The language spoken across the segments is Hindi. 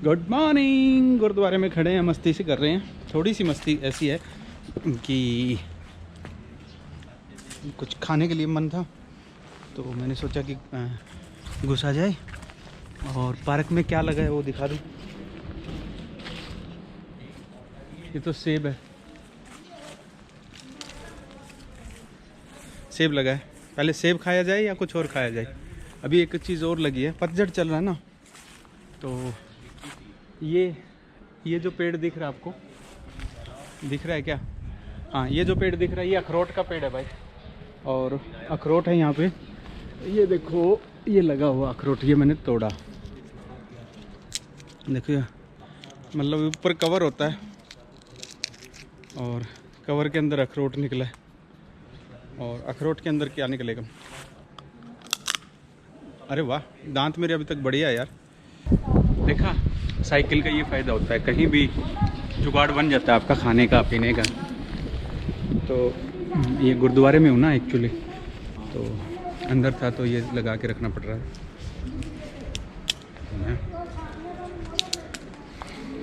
Good morning. गुरुद्वारे में खड़े हैं, मस्ती से कर रहे हैं। थोड़ी सी मस्ती ऐसी है कि कुछ खाने के लिए मन था तो मैंने सोचा कि घुसा जाए और पार्क में क्या लगा है वो दिखा दूँ। ये तो सेब है, सेब लगा है। पहले सेब खाया जाए या कुछ और खाया जाए? अभी एक चीज़ और लगी है, पतझड़ चल रहा है ना, तो ये जो पेड़ दिख रहा है आपको, दिख रहा है क्या? हाँ, ये जो पेड़ दिख रहा है ये अखरोट का पेड़ है भाई। और अखरोट है यहाँ पे, ये देखो ये लगा हुआ अखरोट, ये मैंने तोड़ा। देखिए मतलब ऊपर कवर होता है और कवर के अंदर अखरोट निकला है। और अखरोट के अंदर क्या निकलेगा? अरे वाह, दांत मेरे अभी तक बढ़िया है यार। देखा, साइकिल का ये फ़ायदा होता है, कहीं भी जुगाड़ बन जाता है आपका खाने का पीने का। तो ये गुरुद्वारे में हूँ ना एक्चुअली, तो अंदर था तो ये लगा के रखना पड़ रहा है।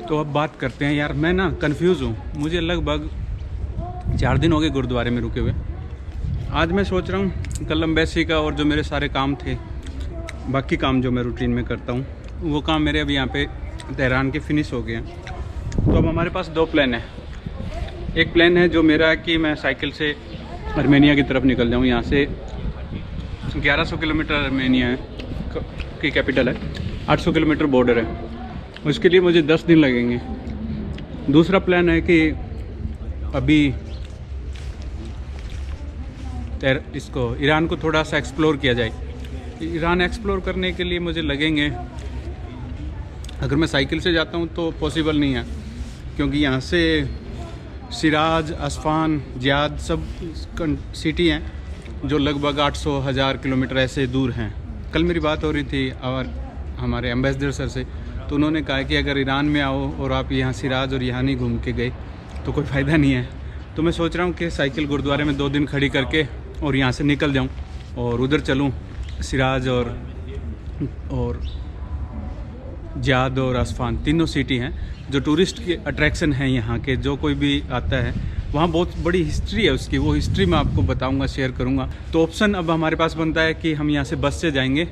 तो अब बात करते हैं यार। मैं ना कंफ्यूज हूँ, मुझे लगभग 4 दिन हो गए गुरुद्वारे में रुके हुए। आज मैं सोच रहा हूँ कल एम्बेसी का और जो मेरे सारे काम थे, बाकी काम जो मैं रूटीन में करता हूँ, वो काम मेरे अभी यहाँ पे तेहरान के फिनिश हो गए हैं। तो अब हमारे पास 2 प्लान है। एक प्लान है जो मेरा है कि मैं साइकिल से आर्मेनिया की तरफ निकल जाऊँ। यहाँ से 1100 किलोमीटर आर्मेनिया है की कैपिटल है, 800 किलोमीटर बॉर्डर है। उसके लिए मुझे 10 दिन लगेंगे। दूसरा प्लान है कि अभी इसको ईरान को थोड़ा सा एक्सप्लोर किया जाए। ईरान एक्सप्लोर करने के लिए मुझे लगेंगे, अगर मैं साइकिल से जाता हूँ तो पॉसिबल नहीं है, क्योंकि यहाँ से सिराज, अस्फान, जियाद सब सिटी हैं जो लगभग 800-1000 किलोमीटर ऐसे दूर हैं। कल मेरी बात हो रही थी और हमारे एम्बेसडर सर से, तो उन्होंने कहा कि अगर ईरान में आओ और आप यहाँ सिराज और यहाँ नहीं घूम के गए तो कोई फ़ायदा नहीं है। तो मैं सोच रहा हूँ कि साइकिल गुरुद्वारे में 2 दिन खड़ी करके और यहाँ से निकल जाऊँ और उधर चलूँ। सिराज और जियाद और अस्फान तीनों सिटी हैं जो टूरिस्ट के अट्रैक्शन हैं यहाँ के। जो कोई भी आता है वहाँ बहुत बड़ी हिस्ट्री है उसकी, वो हिस्ट्री मैं आपको बताऊँगा, शेयर करूँगा। तो ऑप्शन अब हमारे पास बनता है कि हम यहाँ से बस से जाएंगे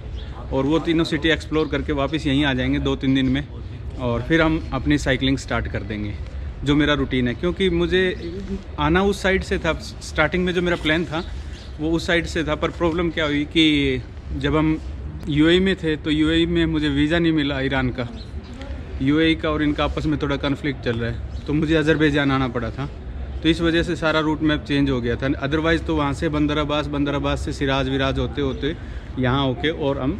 और वो तीनों सिटी एक्सप्लोर करके वापस यहीं आ जाएंगे 2-3 दिन में, और फिर हम अपनी साइकिलिंग स्टार्ट कर देंगे, जो मेरा रूटीन है। क्योंकि मुझे आना उस साइड से था, स्टार्टिंग में जो मेरा प्लान था वो उस साइड से था। पर प्रॉब्लम क्या हुई कि जब हम यूएई में थे तो यूएई में मुझे वीज़ा नहीं मिला ईरान का। यूएई का और इनका आपस में थोड़ा कन्फ्लिक्ट चल रहा है, तो मुझे अज़रबैजान आना पड़ा था। तो इस वजह से सारा रूट मैप चेंज हो गया था। अदरवाइज़ तो वहाँ से बंदर अब्बास से सिराज विराज होते होते यहाँ होके और हम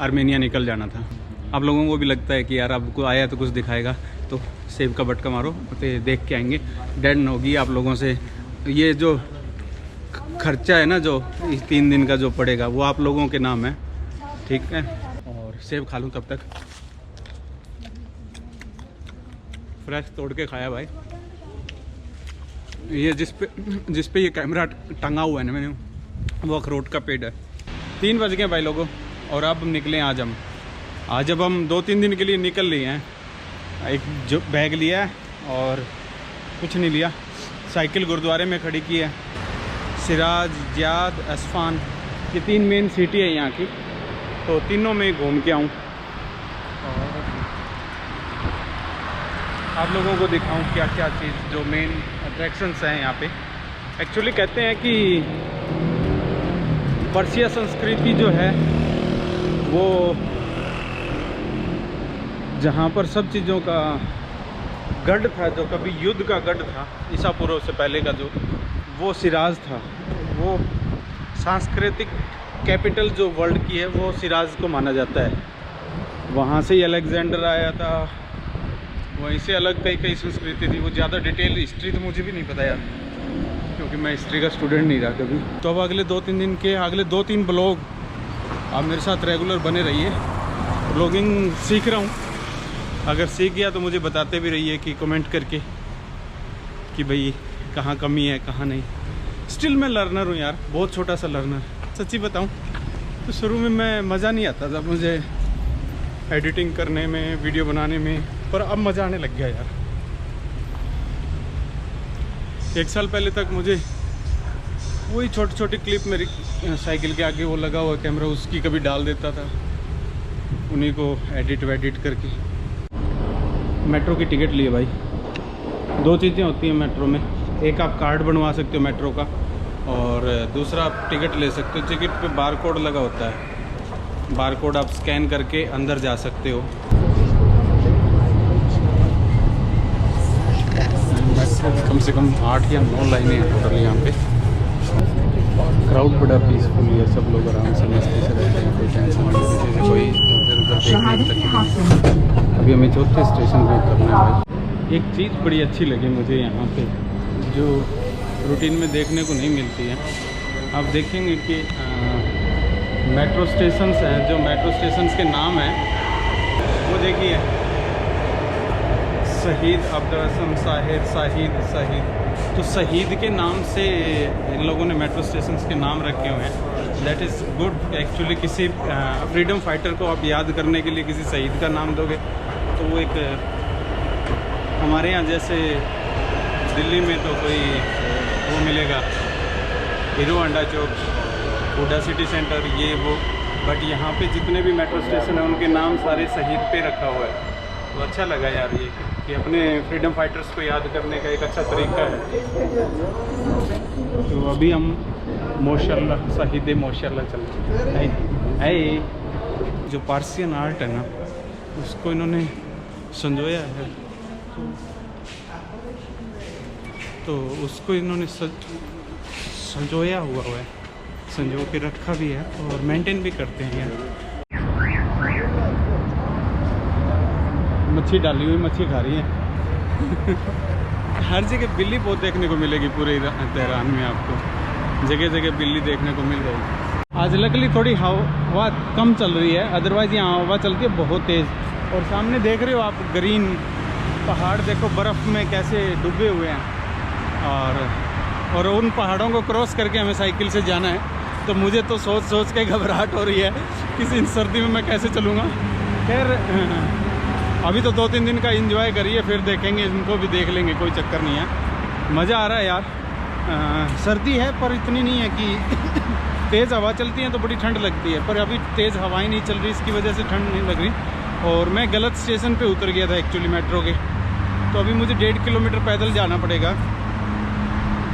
आर्मेनिया निकल जाना था। आप लोगों को भी लगता है कि यार आपको आया तो कुछ दिखाएगा, तो सेब का बटका मारो तो देख के आएंगे। डैड होगी आप लोगों से, ये जो खर्चा है ना जो इस 3 दिन का जो पड़ेगा वो आप लोगों के नाम है, ठीक है। और सेब खा लूँ तब तक, फ्रेश तोड़ के खाया भाई। ये जिस पे ये कैमरा टंगा हुआ है ना मैंने, वो अखरोट का पेड़ है। 3 बज गए भाई लोगों, और अब निकले आज अब हम 2-3 दिन के लिए निकल लिए हैं। एक जो बैग लिया है और कुछ नहीं लिया। साइकिल गुरुद्वारे में खड़ी की है। सिराज, जियाद, अस्फान, ये 3 मेन सिटी है यहाँ की, तो तीनों में घूम के आऊँ और आप लोगों को दिखाऊं क्या क्या चीज़ जो मेन अट्रैक्शंस हैं यहाँ पे। एक्चुअली कहते हैं कि पर्शिया संस्कृति जो है वो जहाँ पर सब चीज़ों का गढ़ था, जो कभी युद्ध का गढ़ था ईसा पूर्व से पहले का, जो वो सिराज था। वो सांस्कृतिक कैपिटल जो वर्ल्ड की है वो सिराज को माना जाता है। वहाँ से ही अलेक्जेंडर आया था, वहीं से अलग कई संस्कृति थी। वो ज़्यादा डिटेल हिस्ट्री तो मुझे भी नहीं पता यार, क्योंकि मैं हिस्ट्री का स्टूडेंट नहीं रहा कभी। तो अब अगले 2-3 दिन के अगले 2-3 ब्लॉग आप मेरे साथ रेगुलर बने रहिए। ब्लॉगिंग सीख रहा हूँ, अगर सीख गया तो मुझे बताते भी रहिए कि कमेंट करके कि भाई कहाँ कमी है कहाँ नहीं। स्टिल मैं लर्नर हूँ यार, बहुत छोटा सा लर्नर। सच्ची बताऊँ तो शुरू में मैं मज़ा नहीं आता था मुझे एडिटिंग करने में, वीडियो बनाने में, पर अब मज़ा आने लग गया यार। 1 साल पहले तक मुझे वही छोटी छोटी क्लिप मेरी साइकिल के आगे वो लगा हुआ कैमरा, उसकी कभी डाल देता था, उन्हीं को एडिट वेडिट करके। मेट्रो की टिकट लिए भाई। 2 चीज़ें होती हैं मेट्रो में, एक आप कार्ड बनवा सकते हो मेट्रो का, और दूसरा आप टिकट ले सकते हो। टिकट पे बार कोड लगा होता है, बार कोड आप स्कैन करके अंदर जा सकते हो। मेट्रो कम से कम 8 या 9 लाइनें हैं टोटल यहाँ पे। क्राउड बड़ा पीसफुल है, सब लोग आराम से मस्ती से रहते हैं, कोई टेंशन नहीं, किसी से कोई इधर उधर देखने तक। अभी हमें 4थे स्टेशन पे उतरना है भाई। एक चीज़ बड़ी अच्छी लगी मुझे यहाँ पे, जो रूटीन में देखने को नहीं मिलती है। आप देखेंगे कि मेट्रो स्टेशंस हैं, जो मेट्रो स्टेशंस के नाम हैं वो देखिए, शहीद अब्दुल हसन शहीद। तो शहीद के नाम से इन लोगों ने मेट्रो स्टेशंस के नाम रखे हुए हैं। That is good actually. किसी फ्रीडम फाइटर को आप याद करने के लिए किसी शहीद का नाम दोगे तो वो एक, हमारे यहाँ जैसे दिल्ली में तो कोई वो मिलेगा, हीरो होंडा चौक, हुडा सिटी सेंटर, ये वो, बट यहाँ पे जितने भी मेट्रो स्टेशन हैं उनके नाम सारे शहीद पे रखा हुआ है। तो अच्छा लगा यार ये कि अपने फ्रीडम फाइटर्स को याद करने का एक अच्छा तरीका है। तो अभी हम माशाल्लाह शहीद माशाल्लाह चल रहे हैं। जो पार्सियन आर्ट है ना, उसको इन्होंने संजोया है, तो उसको इन्होंने संजोया हुआ है, संजो के रखा भी है और मेंटेन भी करते हैं यार। मच्छी डाली हुई मच्छी खा रही है। हर जगह बिल्ली बहुत देखने को मिलेगी पूरे तेहरान में, आपको जगह जगह बिल्ली देखने को मिल जाएगी। आज लकली थोड़ी हवा कम चल रही है, अदरवाइज़ यहाँ हवा चलती है बहुत तेज़। और सामने देख रहे हो आप ग्रीन पहाड़, देखो बर्फ़ में कैसे डूबे हुए हैं। और उन पहाड़ों को क्रॉस करके हमें साइकिल से जाना है, तो मुझे तो सोच सोच के घबराहट हो रही है कि इन सर्दी में मैं कैसे चलूँगा। खैर अभी तो 2-3 दिन का एंजॉय करिए, फिर देखेंगे, इनको भी देख लेंगे, कोई चक्कर नहीं है। मज़ा आ रहा है यार। सर्दी है पर इतनी नहीं है कि तेज़ हवा चलती है तो बड़ी ठंड लगती है, पर अभी तेज़ हवाएं नहीं चल रही, इसकी वजह से ठंड नहीं लग रही। और मैं गलत स्टेशन पे उतर गया था एक्चुअली मेट्रो के, तो अभी मुझे 1.5 किलोमीटर पैदल जाना पड़ेगा।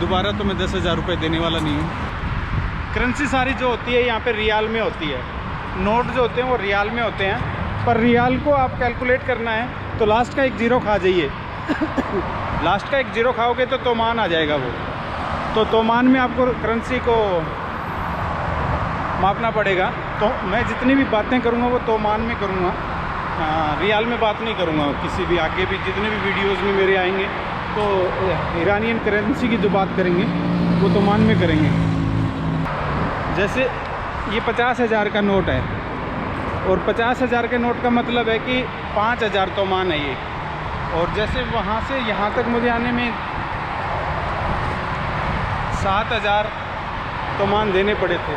दोबारा तो मैं 10,000 रुपये देने वाला नहीं हूँ। करेंसी सारी जो होती है यहाँ पे रियाल में होती है, नोट जो होते हैं वो रियाल में होते हैं, पर रियाल को आप कैलकुलेट करना है तो लास्ट का एक 0 खा जाइए। लास्ट का एक 0 खाओगे तो तोमान आ जाएगा वो, तो तोमान में आपको करेंसी को मापना पड़ेगा। तो मैं जितनी भी बातें करूँगा वो तोमान में करूँगा, रियाल में बात नहीं करूँगा। किसी भी आगे भी जितने भी वीडियोस में मेरे आएंगे तो ईरानियन करेंसी की जो बात करेंगे वो तोमान में करेंगे। जैसे ये 50,000 का नोट है, और 50,000 के नोट का मतलब है कि 5,000 तोमान है ये। और जैसे वहाँ से यहाँ तक मुझे आने में 7,000 तोमान देने पड़े थे,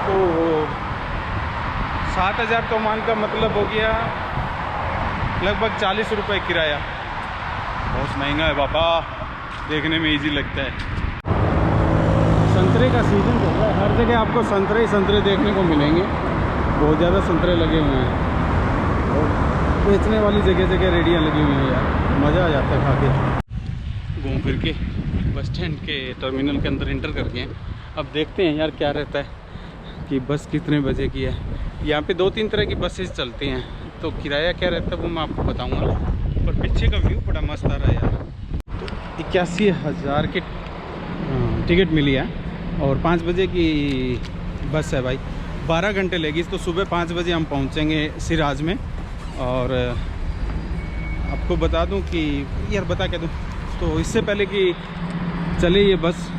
तो 7,000 तोमान का मतलब हो गया लगभग 40 रुपये किराया। बहुत महंगा है बाबा, देखने में इजी लगता है। संतरे का सीज़न चल रहा है, हर जगह आपको संतरे ही संतरे देखने को मिलेंगे। बहुत ज़्यादा संतरे लगे हुए हैं और बेचने वाली जगह जगह रेडियाँ लगी हुई हैं यार, मज़ा आ जाता है खा के। घूम फिर के बस स्टैंड के टर्मिनल के अंदर इंटर कर गए। अब देखते हैं यार क्या रहता है कि बस कितने बजे की है। यहाँ पे 2-3 तरह की बसेस चलती हैं, तो किराया क्या रहता है वो मैं आपको बताऊँगा। पर पीछे का व्यू बड़ा मस्त आ रहा है यार। तो 81,000 की टिकट मिली है और 5 बजे की बस है भाई। 12 घंटे लेगी, तो सुबह 5 बजे हम पहुंचेंगे सिराज में। और आपको बता दूं कि यार बता क्या दूं, तो इससे पहले कि चले ये बस,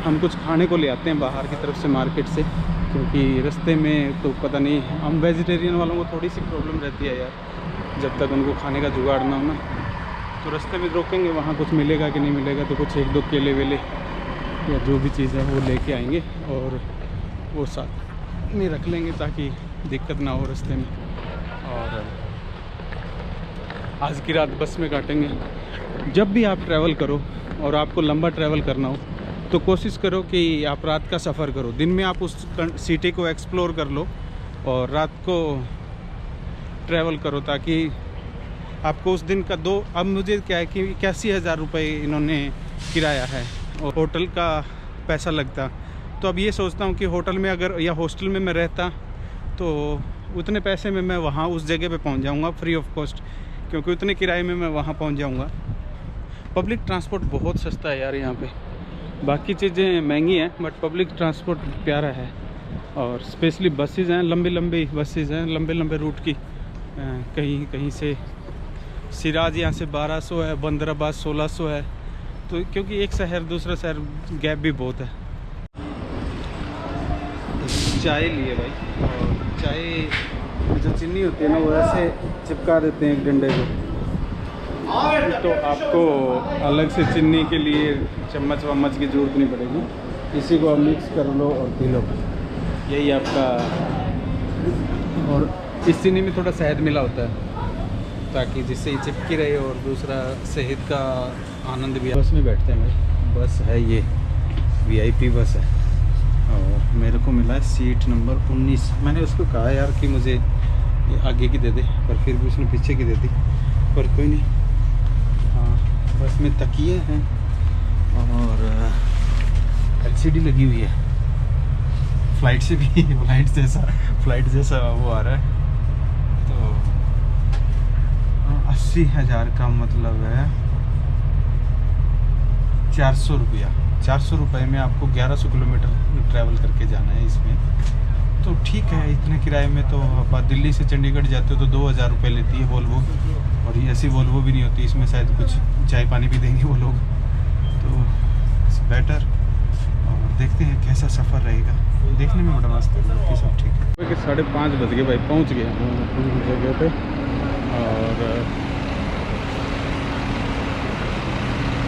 हम कुछ खाने को ले आते हैं बाहर की तरफ से मार्केट से, क्योंकि रास्ते में तो पता नहीं, हम वेजिटेरियन वालों को थोड़ी सी प्रॉब्लम रहती है यार, जब तक उनको खाने का जुगाड़ ना हो ना। तो रास्ते में रोकेंगे, वहाँ कुछ मिलेगा कि नहीं मिलेगा, तो कुछ 1-2 केले वेले या जो भी चीज़ है वो लेके आएंगे और वो साथ में रख लेंगे ताकि दिक्कत ना हो रास्ते में। और आज की रात बस में काटेंगे। जब भी आप ट्रैवल करो और आपको लंबा ट्रैवल करना हो तो कोशिश करो कि आप रात का सफ़र करो। दिन में आप उस सिटी को एक्सप्लोर कर लो और रात को ट्रैवल करो, ताकि आपको उस दिन का अब मुझे क्या है कि 81,000 रुपये इन्होंने किराया है और होटल का पैसा लगता। तो अब ये सोचता हूँ कि होटल में अगर या हॉस्टल में मैं रहता तो उतने पैसे में मैं वहाँ उस जगह पे पहुँच जाऊँगा फ्री ऑफ कॉस्ट, क्योंकि उतने किराए में मैं वहाँ पहुँच जाऊँगा। पब्लिक ट्रांसपोर्ट बहुत सस्ता है यार यहाँ पे। बाकी चीज़ें महंगी हैं बट पब्लिक ट्रांसपोर्ट प्यारा है। और स्पेशली बसेज़ हैं, लंबी बसेज़ हैं, लंबे रूट की। कहीं कहीं से सिराज यहाँ से 1200 है, बंदराबाद 1600 है। तो क्योंकि एक शहर दूसरा शहर गैप भी बहुत है। चाय लिए भाई, और चाय जो चीनी होती है ना वो ऐसे चिपका देते हैं एक डंडे को, तो आपको अलग से चीनी के लिए चम्मच वम्मच की ज़रूरत नहीं पड़ेगी। इसी को आप मिक्स कर लो और पी लो, यही आपका। और इस चीनी में थोड़ा शहद मिला होता है ताकि जिससे ये चिपकी रहे, और दूसरा शहद का आनंद भी। बस में बैठते हैं भाई, बस है ये VIP बस है और मेरे को मिला है सीट नंबर 19। मैंने उसको कहा यार कि मुझे आगे की दे दे, पर फिर भी उसने पीछे की दे दी, पर कोई नहीं। हाँ, बस में तकिए हैं और LCD लगी हुई है। फ्लाइट से भी फ्लाइट जैसा वो आ रहा है। तो 80,000 का मतलब है 400 रुपया। 400 रुपये में आपको 1100 किलोमीटर ट्रैवल करके जाना है इसमें। तो ठीक है, इतने किराए में तो आप दिल्ली से चंडीगढ़ जाते हो तो 2000 रुपये लेती है वोल्वो, और ये ऐसी वोल्वो भी नहीं होती, इसमें शायद कुछ चाय पानी भी देंगे वो लोग। तो इट्स बेटर, और देखते हैं कैसा सफ़र रहेगा। देखने में बड़ा मस्त है, बाकी सब ठीक है। 5:30 बज गए भाई, पहुँच गए अपनी जगह पे। और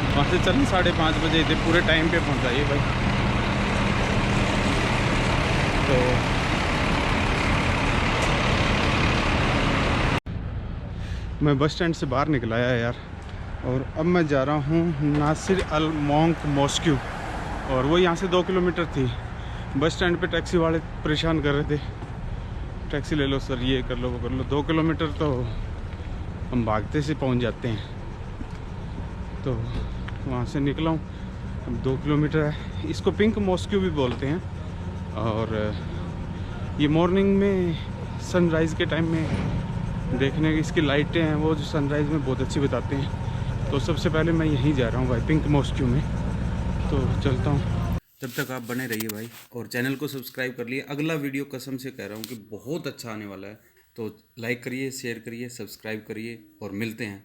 वहाँ से चलें 5:30 बजे, इधर पूरे टाइम पे पहुँचाइए भाई। तो मैं बस स्टैंड से बाहर निकल आया यार, और अब मैं जा रहा हूँ नासिर अल मोंक मॉस्क्यू, और वो यहाँ से 2 किलोमीटर थी। बस स्टैंड पे टैक्सी वाले परेशान कर रहे थे, टैक्सी ले लो सर, ये कर लो वो कर लो। 2 किलोमीटर तो हम भागते से पहुँच जाते हैं। तो वहाँ से निकला हूँ, अब 2 किलोमीटर है। इसको पिंक मॉस्क्यू भी बोलते हैं, और ये मॉर्निंग में सनराइज़ के टाइम में देखने की इसकी लाइटें हैं, वो जो सनराइज़ में बहुत अच्छी बताते हैं। तो सबसे पहले मैं यहीं जा रहा हूँ भाई, पिंक मॉस्क्यू में। तो चलता हूँ। तब तक आप बने रहिए भाई, और चैनल को सब्सक्राइब कर लिए। अगला वीडियो कसम से कह रहा हूँ कि बहुत अच्छा आने वाला है। तो लाइक करिए, शेयर करिए, सब्सक्राइब करिए, और मिलते हैं।